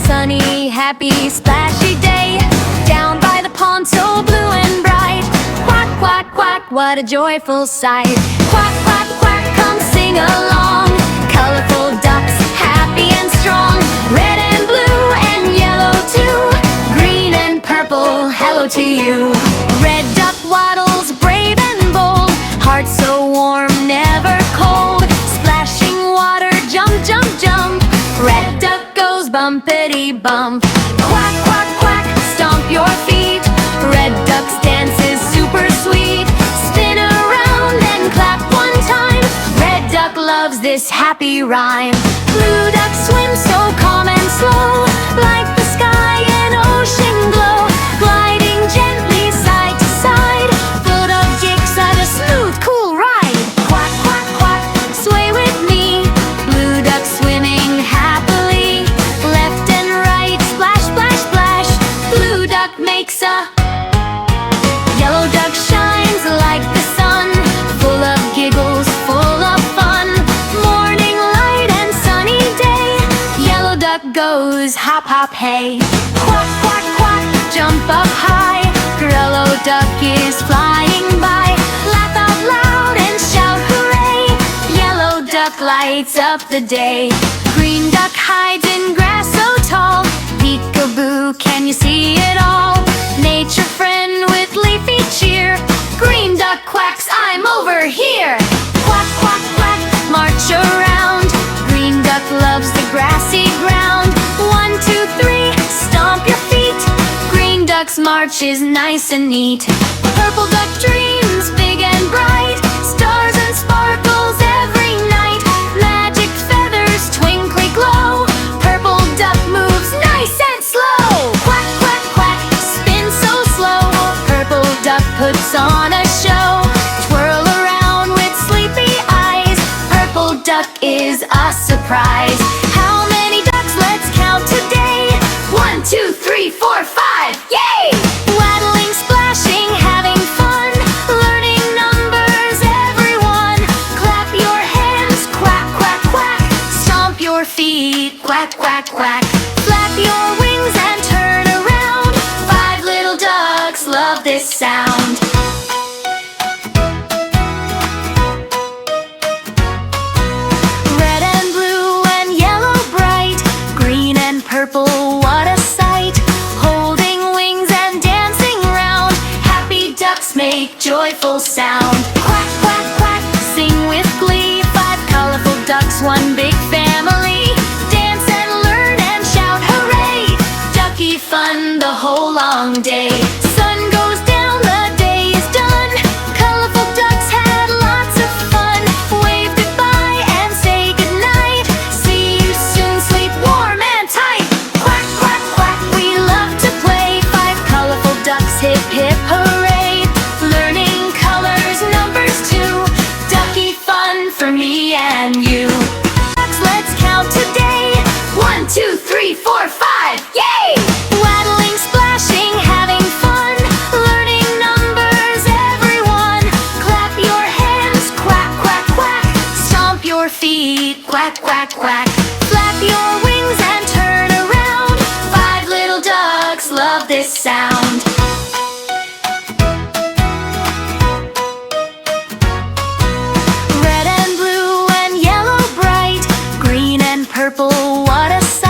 sunny, happy, splashy day. Down by the pond so blue and bright. Quack, quack, quack, what a joyful sight. Quack, quack, quack, come sing along. Colorful ducks, happy and strong. Red and blue and yellow too. Green and purple, hello to you. Red duck waddles, brave and bold. Heart so warm, never cold. Splashing water, jump, jump, jump. Red duck goes bumpity bump. Quack, quack, quack, stomp your feet. Red duck's dance is super sweet. Spin around and clap one time. Red duck loves this happy rhyme. Blue duck swims so calm and slow, like the sky and ocean glow. Gliding gently side to side. Foot of jigs at a smooth, cool ride. Quack, quack, quack, sway with me. Blue duck swimming happily. Left and right, splash, splash, splash. Blue duck makes a yellow duck shines like the sun. Full of giggles, full of fun. Morning light and sunny day. Yellow duck goes hop, hop, hey. Quack, quack, quack, jump up high. Yellow duck is flying by. Laugh out loud and shout hooray. Yellow duck lights up the day. Green duck hides in grass so tall. Peekaboo, can you see it all? Nature friend with leafy cheer. Green duck quacks, I'm over here. Quack, quack, quack, march around. Green duck loves the grassy ground. 1, 2, 3, stomp your feet. Green duck's march is nice and neat. Purple duck dreams big and bright. Stars and sparkles every night. Magic feathers twinkly glow. Purple duck moves nice and slow. Quack, quack, quack, spin so slow. Purple duck puts on a show. Twirl around with sleepy eyes. Purple duck is a surprise. How many ducks? Let's count today. 1, 2, 3, 4, 5, yay! Waddling, splashing, having fun. Learning numbers, everyone. Clap your hands, quack, quack, quack. Stomp your feet, quack, quack, quack. Flap your wings and turn around. 5 little ducks love this sound. Red and blue and yellow bright. Green and purple, what a sight. Holding wings and dancing round. Happy ducks make joyful sound. Quack, quack, quack, sing with glee. 5 colorful ducks, one big family. Dance and learn and shout hooray. Ducky fun the whole long day. Sun goes down, the day is done. Colorful ducks had lots of fun. Wave goodbye and say goodnight. See you soon, sleep warm and tight. Quack, quack, quack, we love to play. 5 colorful ducks, hip, hip, hooray. Learning colors, numbers too. Ducky fun for me and you. Let's count today. 1, 2, 3, 4, 5, yay! Waddling, splashing, having fun. Learning numbers, everyone. Clap your hands, quack, quack, quack. Stomp your feet, quack, quack, quack. Flap your wings and turn around. 5 little ducks love this sound. Red and blue and yellow bright. Green and purple, what a sight.